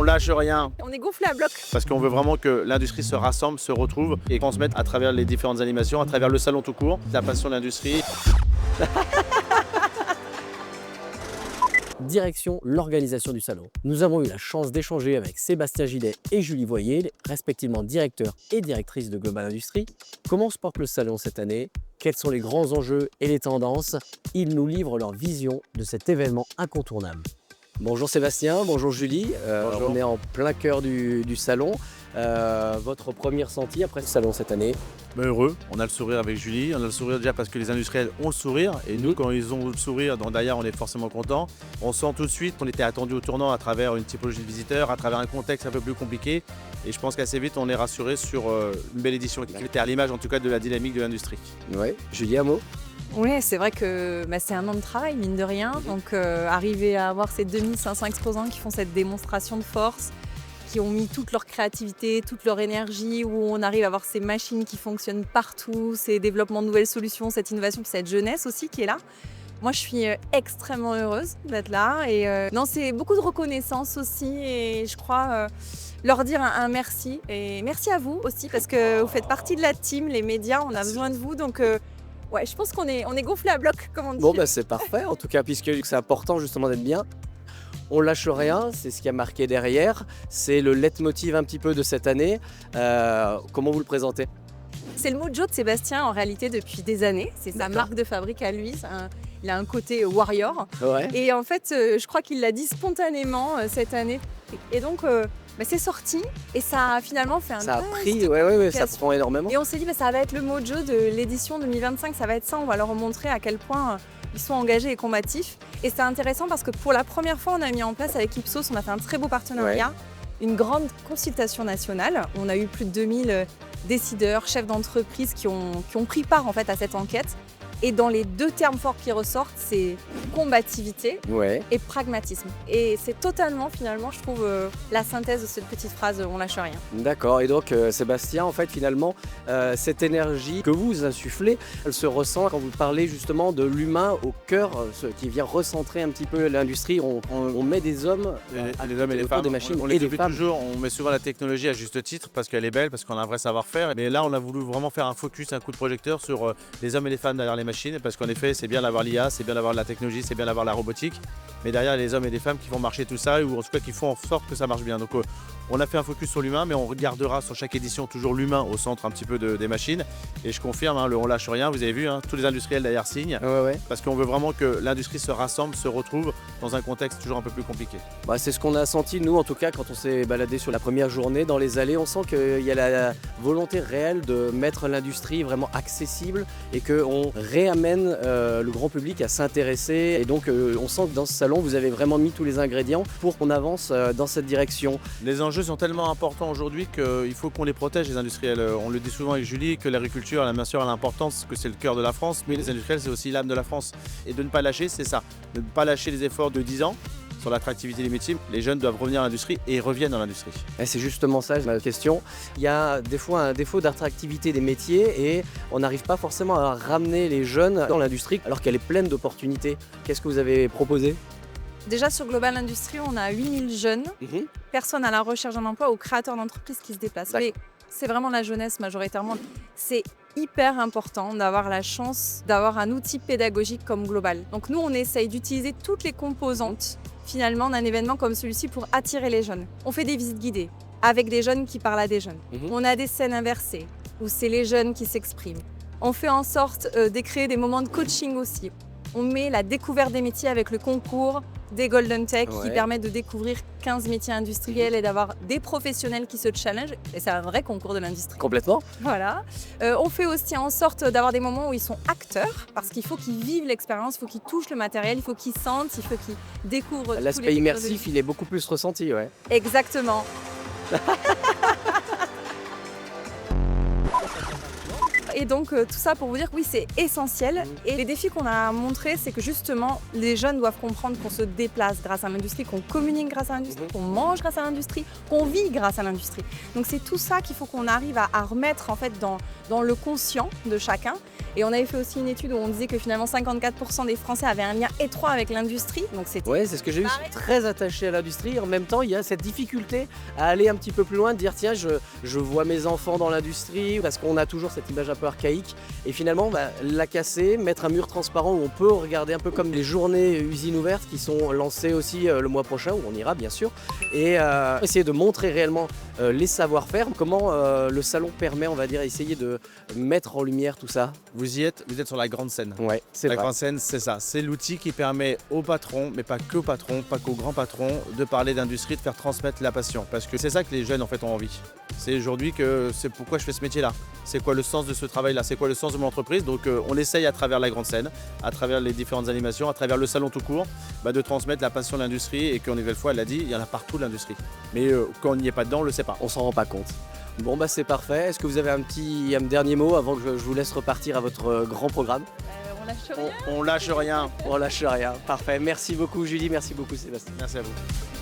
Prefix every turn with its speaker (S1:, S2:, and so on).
S1: on lâche rien.
S2: On est gonflé à bloc.
S1: Parce qu'on veut vraiment que l'industrie se rassemble, se retrouve et transmette à travers les différentes animations, à travers le salon tout court, la passion de l'industrie.
S3: Direction l'organisation du salon. Nous avons eu la chance d'échanger avec Sébastien Gillet et Julie Voyer, respectivement directeurs et directrices de Global Industries. Comment se porte le salon cette année? Quels sont les grands enjeux et les tendances? Ils nous livrent leur vision de cet événement incontournable. Bonjour Sébastien, bonjour Julie.
S1: Bonjour.
S3: On est en plein cœur du salon. Votre premier ressenti après ce salon cette année?
S1: Heureux, on a le sourire avec Julie, on a le sourire déjà parce que les industriels ont le sourire et nous quand ils ont le sourire dans Daiya on est forcément content. On sent tout de suite qu'on était attendu au tournant à travers une typologie de visiteurs, à travers un contexte un peu plus compliqué et je pense qu'assez vite on est rassuré sur une belle édition qui était à l'image en tout cas de la dynamique de l'industrie.
S3: Ouais. Julie, un mot?
S2: Oui, c'est vrai que c'est un an de travail, mine de rien. Donc arriver à avoir ces 2500 exposants qui font cette démonstration de force, qui ont mis toute leur créativité, toute leur énergie, où on arrive à avoir ces machines qui fonctionnent partout, ces développements de nouvelles solutions, cette innovation, puis cette jeunesse aussi qui est là. Moi, je suis extrêmement heureuse d'être là. Et non, c'est beaucoup de reconnaissance aussi. Et je crois leur dire un merci. Et merci à vous aussi, parce que vous faites partie de la team, les médias, on a besoin de vous. Donc, ouais, je pense qu'on est gonflé à bloc, comme on dit.
S3: Bon, c'est parfait en tout cas, puisque c'est important justement d'être bien. On lâche rien, c'est ce qui a marqué derrière. C'est le leitmotiv un petit peu de cette année. Comment vous le présentez?
S2: C'est le mojo de Sébastien en réalité depuis des années. C'est sa marque de fabrique à lui. Il a un côté warrior.
S3: Ouais.
S2: Et en fait, je crois qu'il l'a dit spontanément cette année. Et donc, c'est sorti et ça a finalement fait un
S3: Ça a
S2: buzz.
S3: pris, ouais, ça prend énormément.
S2: Et on s'est dit, ça va être le mojo de l'édition 2025, ça va être ça. On va leur montrer à quel point ils sont engagés et combatifs. Et c'est intéressant parce que pour la première fois, on a mis en place avec Ipsos, on a fait un très beau partenariat, une grande consultation nationale. On a eu plus de 2000 décideurs, chefs d'entreprise qui ont pris part en fait à cette enquête. Et dans les deux termes forts qui ressortent, c'est combativité et pragmatisme. Et c'est totalement, finalement, je trouve, la synthèse de cette petite phrase « on lâche rien ».
S3: D'accord, et donc Sébastien, en fait, finalement, cette énergie que vous insufflez, elle se ressent quand vous parlez justement de l'humain au cœur, ce qui vient recentrer un petit peu l'industrie. On met des hommes,
S1: les hommes et les femmes,
S3: des machines
S1: on
S3: et
S1: les
S3: des
S1: oublie
S3: femmes.
S1: toujours, on met souvent la technologie à juste titre parce qu'elle est belle, parce qu'on a un vrai savoir-faire. Mais là, on a voulu vraiment faire un focus, un coup de projecteur sur les hommes et les femmes derrière les machines, parce qu'en effet, c'est bien d'avoir l'IA, c'est bien d'avoir la technologie, c'est bien d'avoir la robotique, mais derrière, les hommes et les femmes qui font marcher tout ça, ou en tout cas qui font en sorte que ça marche bien. Donc, on a fait un focus sur l'humain, mais on regardera sur chaque édition toujours l'humain au centre un petit peu des machines. Et je confirme, le on lâche rien, vous avez vu, tous les industriels derrière signent, parce qu'on veut vraiment que l'industrie se rassemble, se retrouve dans un contexte toujours un peu plus compliqué.
S3: C'est ce qu'on a senti, nous, en tout cas, quand on s'est baladé sur la première journée dans les allées. On sent qu'il y a la volonté réelle de mettre l'industrie vraiment accessible et qu'on réamène le grand public à s'intéresser. Et donc, on sent que dans ce salon, vous avez vraiment mis tous les ingrédients pour qu'on avance dans cette direction.
S1: Les enjeux sont tellement importants aujourd'hui qu'il faut qu'on les protège, les industriels. On le dit souvent avec Julie, que l'agriculture, bien sûr, a l'importance, que c'est le cœur de la France, mais les industriels, c'est aussi l'âme de la France. Et de ne pas lâcher, c'est ça. De ne pas lâcher les efforts de 10 ans sur l'attractivité des métiers. Les jeunes doivent revenir à l'industrie et reviennent dans l'industrie.
S3: Et c'est justement ça ma question. Il y a des fois un défaut d'attractivité des métiers et on n'arrive pas forcément à ramener les jeunes dans l'industrie alors qu'elle est pleine d'opportunités. Qu'est-ce que vous avez proposé?
S2: Déjà sur Global Industries, on a 8000 jeunes, personnes à la recherche d'un emploi ou créateurs d'entreprises qui se déplacent. Mais c'est vraiment la jeunesse majoritairement. C'est hyper important d'avoir la chance d'avoir un outil pédagogique comme Global. Donc nous, on essaye d'utiliser toutes les composantes finalement d'un événement comme celui-ci pour attirer les jeunes. On fait des visites guidées avec des jeunes qui parlent à des jeunes. On a des scènes inversées où c'est les jeunes qui s'expriment. On fait en sorte de créer des moments de coaching aussi. On met la découverte des métiers avec le concours des Golden Tech qui permettent de découvrir 15 métiers industriels et d'avoir des professionnels qui se challengent. Et c'est un vrai concours de l'industrie.
S3: Complètement.
S2: Voilà. On fait aussi en sorte d'avoir des moments où ils sont acteurs parce qu'il faut qu'ils vivent l'expérience, il faut qu'ils touchent le matériel, il faut qu'ils sentent, il faut qu'ils découvrent.
S3: L'aspect immersif, il est beaucoup plus ressenti,
S2: Exactement. Et Et donc tout ça pour vous dire que oui, c'est essentiel. Et les défis qu'on a montrés, c'est que justement, les jeunes doivent comprendre qu'on se déplace grâce à l'industrie, qu'on communique grâce à l'industrie, qu'on mange grâce à l'industrie, qu'on vit grâce à l'industrie. Donc c'est tout ça qu'il faut qu'on arrive à remettre en fait dans le conscient de chacun. Et on avait fait aussi une étude où on disait que finalement 54% des Français avaient un lien étroit avec l'industrie. Donc c'était
S3: Ouais, c'est ce que j'ai vu, ils sont très attachés à l'industrie. En même temps, il y a cette difficulté à aller un petit peu plus loin, de dire tiens, je vois mes enfants dans l'industrie, parce qu'on a toujours cette image un peu archaïque. Et finalement, la casser, mettre un mur transparent où on peut regarder un peu comme les journées usines ouvertes qui sont lancées aussi le mois prochain, où on ira bien sûr. Et essayer de montrer réellement les savoir-faire, comment le salon permet, on va dire, essayer de mettre en lumière tout ça.
S1: Vous y êtes, vous êtes sur la grande scène.
S3: Ouais, c'est
S1: La
S3: vrai.
S1: grande scène, c'est ça. C'est l'outil qui permet aux patrons, mais pas qu'aux patrons, pas qu'aux grands patrons, de parler d'industrie, de faire transmettre la passion. Parce que c'est ça que les jeunes en fait ont envie. C'est aujourd'hui que c'est pourquoi je fais ce métier-là. C'est quoi le sens de ce travail-là? C'est quoi le sens de mon entreprise? Donc on essaye à travers la grande scène, à travers les différentes animations, à travers le salon tout court, de transmettre la passion de l'industrie et qu'une nouvelle fois, elle l'a dit, il y en a partout de l'industrie. Mais quand on n'y est pas dedans, on ne le sait pas.
S3: On s'en rend pas compte. Bon c'est parfait. Est-ce que vous avez un dernier mot avant que je vous laisse repartir à votre grand programme?
S2: on lâche rien.
S1: On lâche rien.
S3: On lâche rien. Parfait. Merci beaucoup Julie, merci beaucoup Sébastien.
S1: Merci à vous.